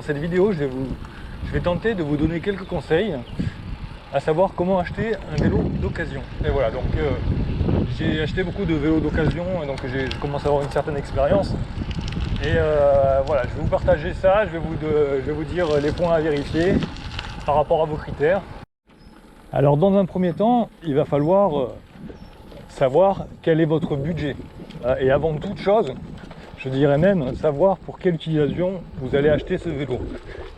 cette vidéo, je vais tenter de vous donner quelques conseils, à savoir comment acheter un vélo d'occasion. Et voilà, donc j'ai acheté beaucoup de vélos d'occasion, donc je commence à avoir une certaine expérience. Et voilà, je vais vous partager ça, je vais vous dire les points à vérifier par rapport à vos critères. Alors dans un premier temps, il va falloir savoir quel est votre budget. Et avant toute chose, je dirais même savoir pour quelle utilisation vous allez acheter ce vélo.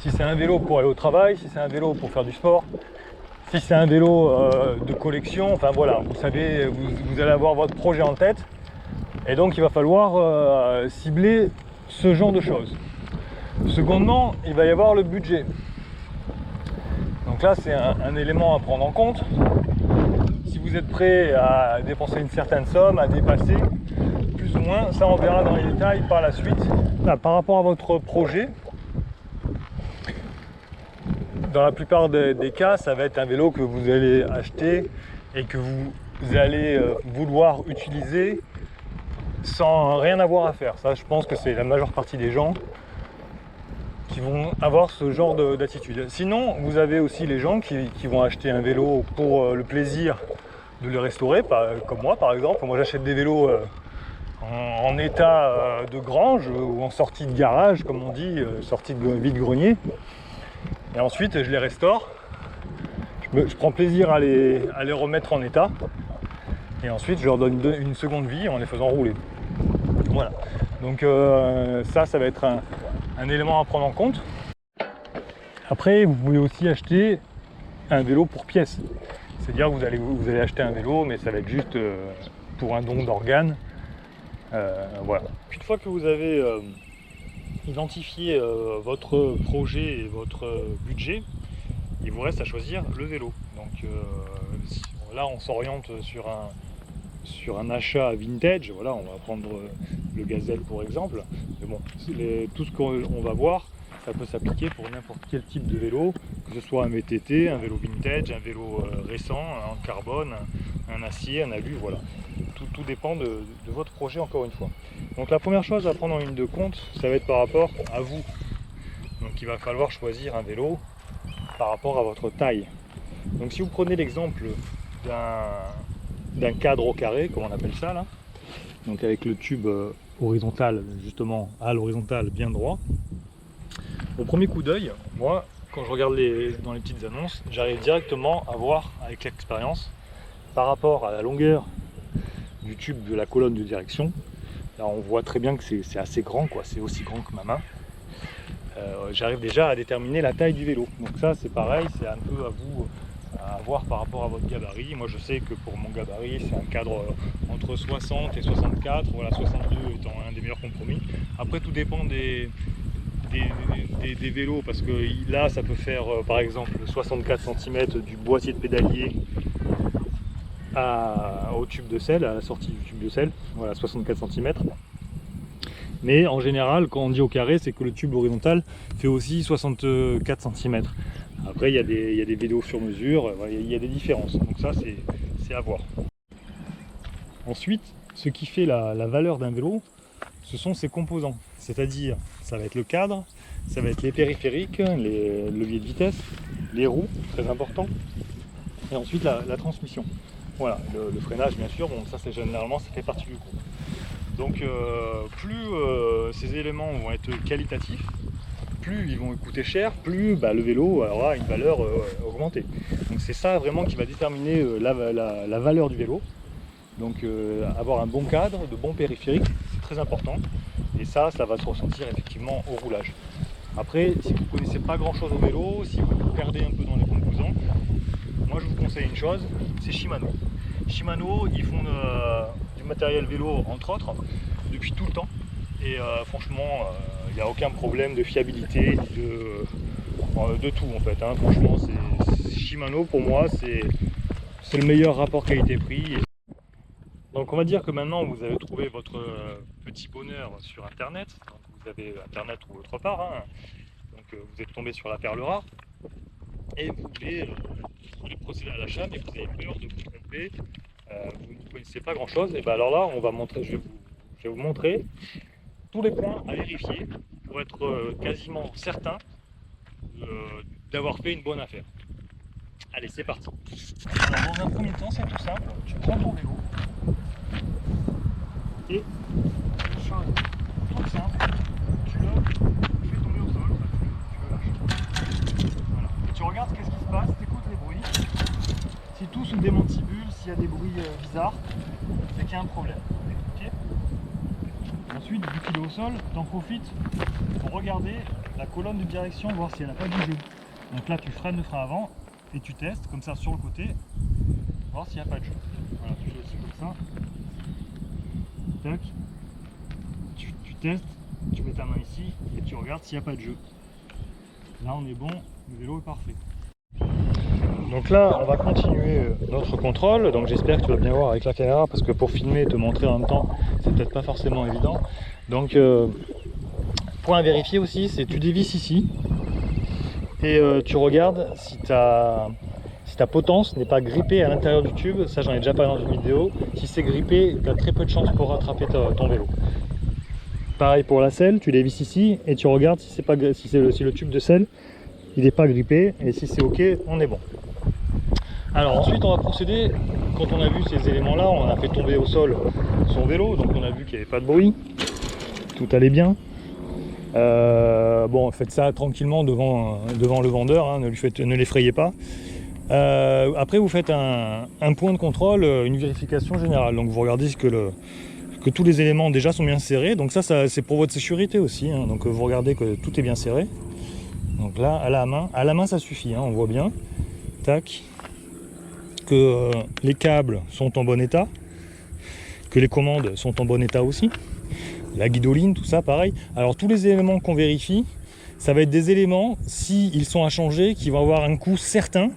Si c'est un vélo pour aller au travail, si c'est un vélo pour faire du sport, si c'est un vélo de collection, enfin voilà, vous savez, vous allez avoir votre projet en tête. Et donc il va falloir cibler ce genre de choses. Secondement, il va y avoir le budget. Donc là, c'est un élément à prendre en compte. Si vous êtes prêt à dépenser une certaine somme, à dépasser, plus ou moins, ça on verra dans les détails par la suite. Là, par rapport à votre projet, dans la plupart des cas, ça va être un vélo que vous allez acheter et que vous allez vouloir utiliser sans rien avoir à faire. Ça, je pense que c'est la majeure partie des gens qui vont avoir ce genre d'attitude. Sinon, vous avez aussi les gens qui vont acheter un vélo pour le plaisir de le restaurer, comme moi par exemple. Moi, j'achète des vélos en état de grange ou en sortie de garage, comme on dit, sortie de vide-grenier. Et ensuite, je les restaure. Je prends plaisir à les remettre en état. Et ensuite, je leur donne une seconde vie en les faisant rouler. Voilà. Donc ça va être un élément à prendre en compte. Après, vous pouvez aussi acheter un vélo pour pièces. C'est-à-dire que vous allez acheter un vélo, mais ça va être juste pour un don d'organes. Voilà. Une fois que vous avez identifié votre projet et votre budget, il vous reste à choisir le vélo. Donc là, on s'oriente sur un achat vintage. Voilà, on va prendre le Gazelle pour exemple. Mais bon, tout ce qu'on va voir, ça peut s'appliquer pour n'importe quel type de vélo, que ce soit un VTT, un vélo vintage, un vélo récent, en carbone, un acier, un alu, voilà. Tout dépend de votre projet, encore une fois. Donc la première chose à prendre en ligne de compte, ça va être par rapport à vous. Donc il va falloir choisir un vélo par rapport à votre taille. Donc si vous prenez l'exemple d'un cadre au carré, comme on appelle ça là, donc avec le tube horizontal, justement à l'horizontale bien droit, au premier coup d'œil, moi quand je regarde dans les petites annonces, j'arrive directement à voir avec l'expérience par rapport à la longueur du tube de la colonne de direction. Là on voit très bien que c'est assez grand, quoi, c'est aussi grand que ma main. J'arrive déjà à déterminer la taille du vélo. Donc ça c'est pareil, c'est un peu à vous à voir par rapport à votre gabarit. Moi je sais que pour mon gabarit c'est un cadre entre 60 et 64, voilà, 62 étant un des meilleurs compromis. Après tout dépend des vélos, parce que là ça peut faire par exemple 64 cm du boîtier de pédalier au tube de selle, à la sortie du tube de selle, voilà, 64 cm. Mais en général, quand on dit au carré, c'est que le tube horizontal fait aussi 64 cm. Après, il y a des vélos sur mesure, il y a des différences. Donc ça, c'est à voir. Ensuite, ce qui fait la valeur d'un vélo, ce sont ses composants. C'est-à-dire, ça va être le cadre, ça va être les périphériques, les leviers de vitesse, les roues, très important. Et ensuite, la transmission. Voilà, le freinage, bien sûr, bon, ça, c'est généralement, ça fait partie du groupe. Donc plus ces éléments vont être qualitatifs, plus ils vont coûter cher, plus le vélo aura une valeur augmentée. Donc c'est ça vraiment qui va déterminer la valeur du vélo. Donc avoir un bon cadre, de bons périphériques, c'est très important. Et ça va se ressentir effectivement au roulage. Après, si vous ne connaissez pas grand chose au vélo, si vous vous perdez un peu dans les composants, moi je vous conseille une chose, c'est Shimano. Shimano, ils font du matériel vélo entre autres depuis tout le temps, et franchement il n'y a aucun problème de fiabilité, de tout en fait, hein. Franchement Shimano pour moi c'est le meilleur rapport qualité-prix. Donc on va dire que maintenant vous avez trouvé votre petit bonheur sur internet, donc vous avez internet ou autre part, hein. Donc vous êtes tombé sur la perle rare et vous voulez procéder à l'achat, mais vous avez peur de vous tromper, vous ne connaissez pas grand chose. Et bien alors là je vais vous montrer tous les points à vérifier pour être quasiment certain d'avoir fait une bonne affaire. Allez, c'est parti. Alors, dans un premier temps, c'est tout simple. Tu prends ton vélo et chose toute simple, tu le fais tomber au sol, tu le lâches. Voilà. Et tu regardes qu'est-ce qui se passe, tu écoutes les bruits. Si tout se démantibule, s'il y a des bruits bizarres, c'est qu'il y a un problème. Okay. Ensuite, vu qu'il est au sol, tu en profites pour regarder la colonne de direction, voir si elle n'a pas bougé. Donc là, tu freines le frein avant et tu testes comme ça sur le côté, voir s'il n'y a pas de jeu. Voilà, tu fais aussi comme ça. Tac. Tu testes, tu mets ta main ici et tu regardes s'il n'y a pas de jeu. Là, on est bon, le vélo est parfait. Donc là, on va continuer notre contrôle. Donc j'espère que tu vas bien voir avec la caméra parce que pour filmer et te montrer en même temps, c'est peut-être pas forcément évident. Donc, point à vérifier aussi, c'est tu dévisses ici et tu regardes si ta potence n'est pas grippée à l'intérieur du tube. Ça, j'en ai déjà parlé dans une vidéo. Si c'est grippé, tu as très peu de chances pour rattraper ton vélo. Pareil pour la selle, tu dévisses ici et tu regardes si le tube de selle il n'est pas grippé, et si c'est ok, on est bon. Alors ensuite on va procéder, quand on a vu ces éléments là, on a fait tomber au sol son vélo, donc on a vu qu'il n'y avait pas de bruit, tout allait bien. Bon, faites ça tranquillement devant le vendeur, hein, ne l'effrayez pas. Après vous faites un point de contrôle, une vérification générale, donc vous regardez que tous les éléments déjà sont bien serrés, donc ça c'est pour votre sécurité aussi, hein, donc vous regardez que tout est bien serré. Donc là, à la main ça suffit, hein, on voit bien, tac, que les câbles sont en bon état, que les commandes sont en bon état aussi, la guidoline, tout ça pareil. Alors tous les éléments qu'on vérifie, ça va être des éléments, s'ils sont à changer, qui vont avoir un coût certain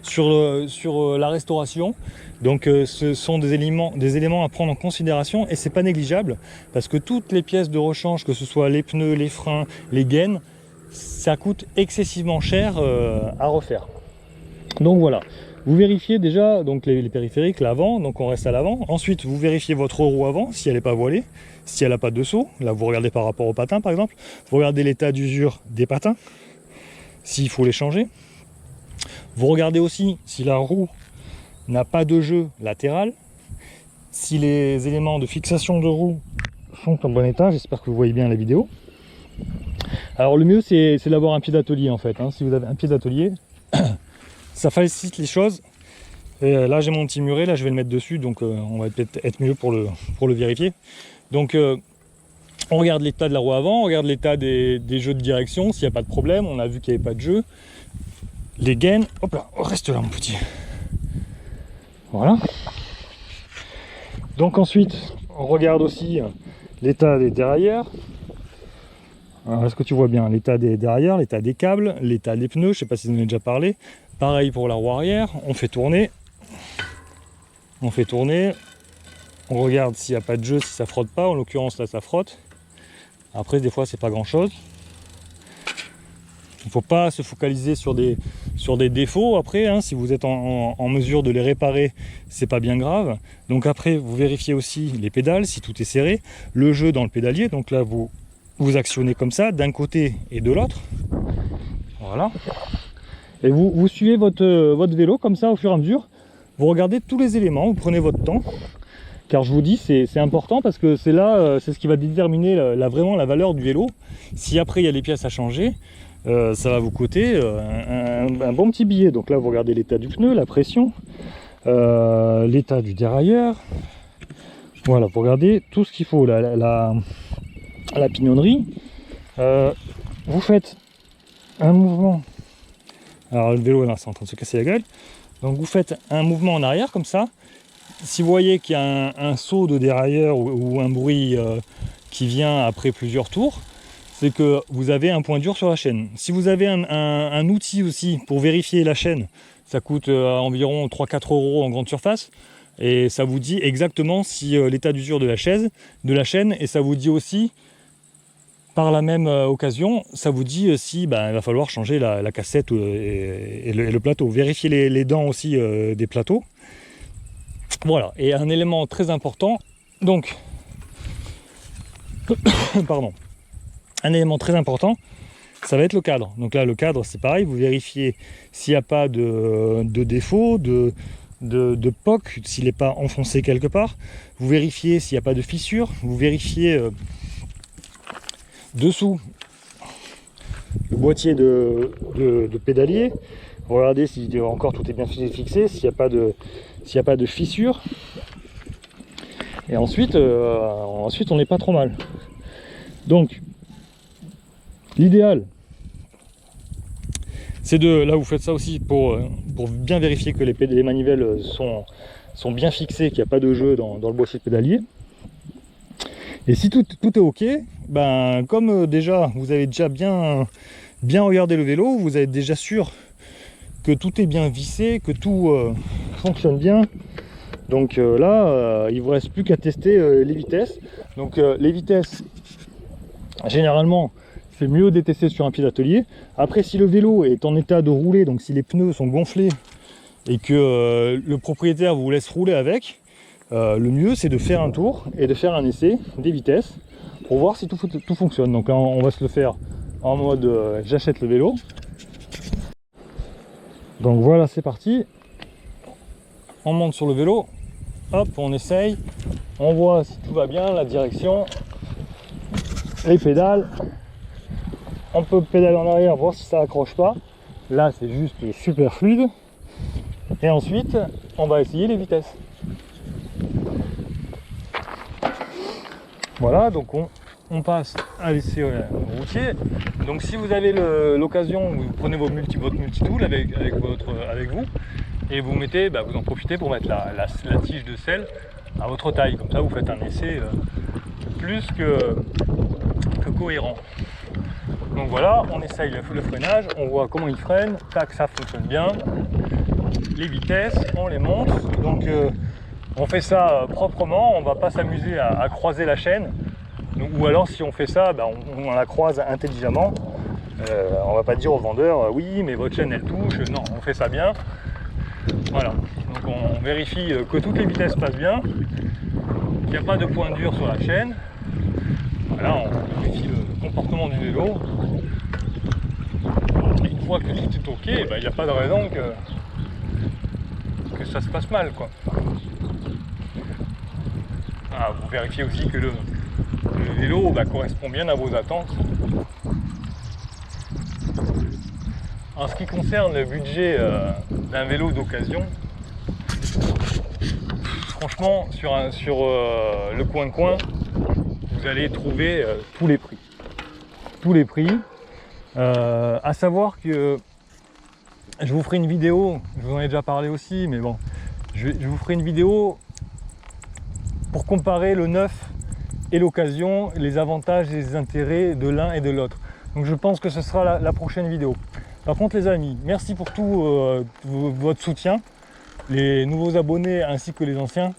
sur la restauration. Donc ce sont des éléments à prendre en considération et c'est pas négligeable, parce que toutes les pièces de rechange, que ce soit les pneus, les freins, les gaines, ça coûte excessivement cher à refaire. Donc voilà, vous vérifiez déjà donc les périphériques, l'avant, donc on reste à l'avant. Ensuite vous vérifiez votre roue avant, si elle n'est pas voilée, si elle n'a pas de saut. Là vous regardez par rapport aux patins par exemple, vous regardez l'état d'usure des patins, s'il faut les changer. Vous regardez aussi si la roue n'a pas de jeu latéral, si les éléments de fixation de roue sont en bon état. J'espère que vous voyez bien la vidéo. Alors le mieux c'est d'avoir un pied d'atelier en fait, hein. Si vous avez un pied d'atelier, ça facilite les choses. Et là j'ai mon petit muret, là je vais le mettre dessus, donc on va peut-être être mieux pour le vérifier. Donc on regarde l'état de la roue avant, on regarde l'état des jeux de direction, s'il n'y a pas de problème, on a vu qu'il n'y avait pas de jeu. Les gaines, hop là, reste là mon petit. Voilà. Donc ensuite on regarde aussi l'état des dérailleurs. Est-ce que tu vois bien l'état des dérailleurs, l'état des câbles, l'état des pneus, je ne sais pas si vous en avez déjà parlé. Pareil pour la roue arrière, on fait tourner, on regarde s'il n'y a pas de jeu, si ça frotte pas, en l'occurrence là ça frotte. Après des fois c'est pas grand chose. Il ne faut pas se focaliser sur des défauts après, hein. Si vous êtes en mesure de les réparer, c'est pas bien grave. Donc après vous vérifiez aussi les pédales, si tout est serré, le jeu dans le pédalier, donc là vous actionnez comme ça, d'un côté et de l'autre. Voilà. Et vous suivez votre vélo comme ça au fur et à mesure. Vous regardez tous les éléments, vous prenez votre temps. Car je vous dis, c'est important parce que c'est là, c'est ce qui va déterminer vraiment la valeur du vélo. Si après il y a des pièces à changer, ça va vous coûter un bon petit billet. Donc là, vous regardez l'état du pneu, la pression, l'état du dérailleur. Voilà, vous regardez tout ce qu'il faut. La pignonnerie. Vous faites un mouvement. Alors le vélo là c'est en train de se casser la gueule. Donc vous faites un mouvement en arrière comme ça. Si vous voyez qu'il y a un saut de dérailleur ou un bruit qui vient après plusieurs tours, c'est que vous avez un point dur sur la chaîne. Si vous avez un outil aussi pour vérifier la chaîne, ça coûte environ 3-4 € en grande surface. Et ça vous dit exactement si l'état d'usure de la chaîne, et ça vous dit aussi par la même occasion, ça vous dit si il va falloir changer la cassette et le plateau. Vérifiez les dents aussi des plateaux. Voilà, et un élément très important, donc, pardon, un élément très important, ça va être le cadre. Donc là, le cadre, c'est pareil, vous vérifiez s'il n'y a pas de défaut, de poc, s'il n'est pas enfoncé quelque part. Vous vérifiez s'il n'y a pas de fissure. Vous vérifiez dessous le boîtier de pédalier. Regardez si encore tout est bien fixé, s'il n'y a pas de fissure. Et ensuite on n'est pas trop mal. Donc, l'idéal, c'est là vous faites ça aussi pour bien vérifier que les manivelles sont bien fixées, qu'il n'y a pas de jeu dans le boîtier de pédalier. Et si tout est ok, ben comme déjà vous avez déjà bien regardé le vélo, vous êtes déjà sûr que tout est bien vissé, que tout fonctionne bien. Donc là, il ne vous reste plus qu'à tester les vitesses. Donc les vitesses, généralement, c'est mieux de les tester sur un pied d'atelier. Après, si le vélo est en état de rouler, donc si les pneus sont gonflés et que le propriétaire vous laisse rouler avec, le mieux c'est de faire un tour et de faire un essai des vitesses pour voir si tout fonctionne. Donc là, on va se le faire en mode j'achète le vélo. Donc voilà, c'est parti. On monte sur le vélo, hop, on essaye, on voit si tout va bien, la direction, les pédales. On peut pédaler en arrière, voir si ça accroche pas. Là, c'est juste super fluide. Et ensuite, on va essayer les vitesses. Voilà, donc on passe à l'essai routier. Donc si vous avez l'occasion, vous prenez votre multitool avec vous et vous mettez, vous en profitez pour mettre la tige de selle à votre taille. Comme ça, vous faites un essai plus que cohérent. Donc voilà, on essaye le freinage, on voit comment il freine, tac, ça fonctionne bien. Les vitesses, on les monte. Donc on fait ça proprement, on va pas s'amuser à croiser la chaîne. Donc, ou alors si on fait ça, on la croise intelligemment. On va pas dire au vendeur, oui mais votre chaîne elle touche, non, on fait ça bien. Voilà, donc on vérifie que toutes les vitesses passent bien, qu'il n'y a pas de point dur sur la chaîne. Voilà, on vérifie le comportement du vélo. Et une fois que tout est ok, il n'y a pas de raison que ça se passe mal, quoi. Ah, vous vérifiez aussi que le vélo correspond bien à vos attentes. En ce qui concerne le budget d'un vélo d'occasion, franchement sur le coin, vous allez trouver tous les prix. Tous les prix. À savoir que je vous ferai une vidéo, je vous en ai déjà parlé aussi, mais bon, je vous ferai une vidéo pour comparer le neuf et l'occasion, les avantages et les intérêts de l'un et de l'autre. Donc je pense que ce sera la prochaine vidéo. Par contre les amis, merci pour tout votre soutien, les nouveaux abonnés ainsi que les anciens.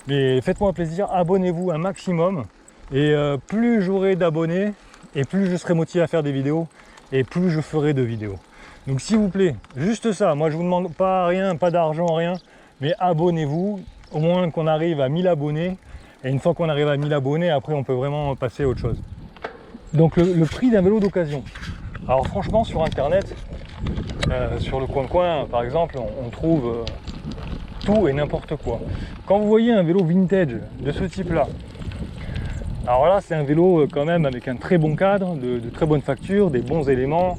Mais faites-moi plaisir, abonnez-vous un maximum. Et plus j'aurai d'abonnés, et plus je serai motivé à faire des vidéos, et plus je ferai de vidéos. Donc s'il vous plaît, juste ça, moi je vous demande pas rien, pas d'argent, rien, mais abonnez-vous, au moins qu'on arrive à 1000 abonnés. Et une fois qu'on arrive à 1000 abonnés, après on peut vraiment passer à autre chose. Donc le prix d'un vélo d'occasion. Alors franchement sur internet, sur le coin par exemple, on trouve tout et n'importe quoi. Quand vous voyez un vélo vintage de ce type là, alors là c'est un vélo quand même avec un très bon cadre, de très bonne facture, des bons éléments,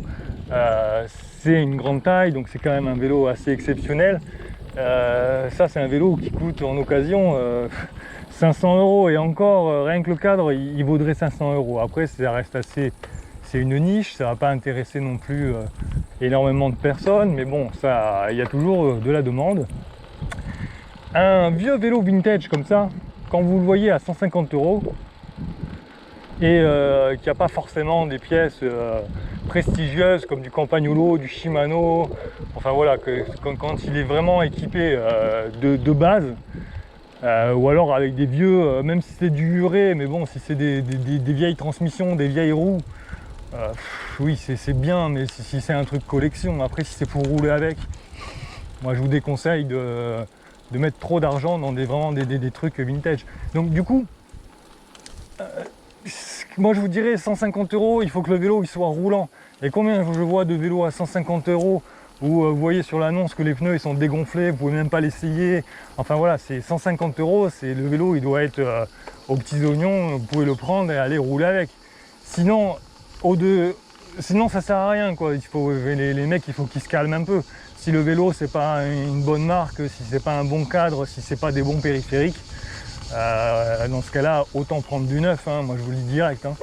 c'est une grande taille, donc c'est quand même un vélo assez exceptionnel. Ça c'est un vélo qui coûte en occasion 500 € et encore rien que le cadre il vaudrait 500 €. Après ça reste assez, c'est une niche, ça va pas intéresser non plus énormément de personnes, mais bon, ça, il y a toujours de la demande. Un vieux vélo vintage comme ça, quand vous le voyez à 150 € et qu'il n'y a pas forcément des pièces prestigieuses comme du Campagnolo, du Shimano, enfin voilà, quand il est vraiment équipé de base, ou alors avec des vieux, même si c'est du Huré, mais bon, si c'est des vieilles transmissions, des vieilles roues, oui c'est bien, mais si c'est un truc collection, après si c'est pour rouler avec, moi je vous déconseille de mettre trop d'argent dans vraiment des trucs vintage. Donc du coup, moi je vous dirais 150 €, il faut que le vélo il soit roulant. Et combien je vois de vélos à 150 € où vous voyez sur l'annonce que les pneus ils sont dégonflés, vous pouvez même pas l'essayer. Enfin voilà, c'est 150 €, c'est le vélo, il doit être aux petits oignons, vous pouvez le prendre et aller rouler avec. Sinon, sinon ça sert à rien quoi. Les mecs, il faut qu'ils se calment un peu. Si le vélo c'est pas une bonne marque, si c'est pas un bon cadre, si c'est pas des bons périphériques, dans ce cas-là, autant prendre du neuf, hein, moi je vous le dis direct. Hein.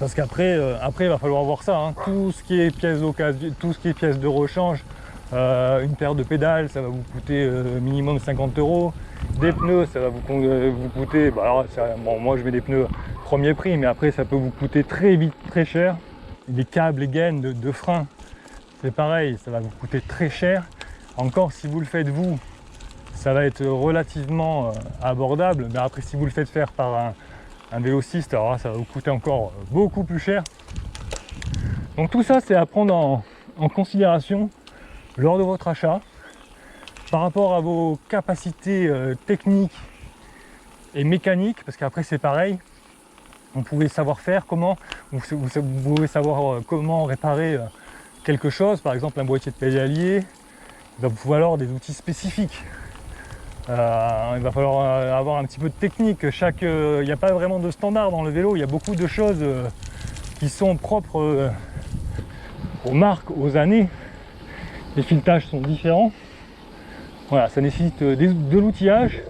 Parce qu'après, il va falloir voir ça. Hein. Tout ce qui est pièces d'occasion, tout ce qui est pièces de rechange, une paire de pédales, ça va vous coûter minimum 50 €. Des pneus, ça va vous coûter. Bah alors, bon, moi je mets des pneus premier prix, mais après ça peut vous coûter très vite, très cher. Les câbles, les gaines de frein, c'est pareil, ça va vous coûter très cher. Encore si vous le faites vous, ça va être relativement abordable, mais après si vous le faites faire par un vélociste, alors là, ça va vous coûter encore beaucoup plus cher. Donc tout ça c'est à prendre en considération lors de votre achat par rapport à vos capacités techniques et mécaniques, parce qu'après c'est pareil, vous pouvez savoir faire comment, vous pouvez savoir comment réparer quelque chose, par exemple un boîtier de pédalier, il va vous falloir des outils spécifiques. Il va falloir avoir un petit peu de technique. Il n'y a pas vraiment de standard dans le vélo, il y a beaucoup de choses qui sont propres aux marques, aux années. Les filetages sont différents. Voilà, ça nécessite de l'outillage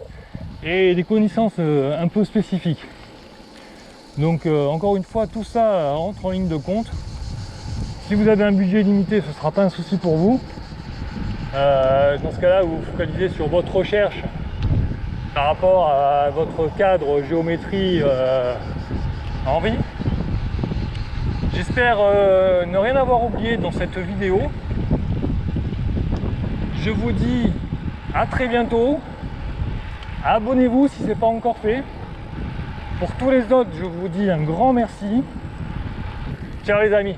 et des connaissances un peu spécifiques. Donc encore une fois, tout ça entre en ligne de compte. Si vous avez un budget limité, ce ne sera pas un souci pour vous. Dans ce cas-là, vous vous focalisez sur votre recherche par rapport à votre cadre, géométrie, envie. J'espère ne rien avoir oublié dans cette vidéo. Je vous dis à très bientôt. Abonnez-vous si ce n'est pas encore fait. Pour tous les autres, je vous dis un grand merci. Ciao les amis.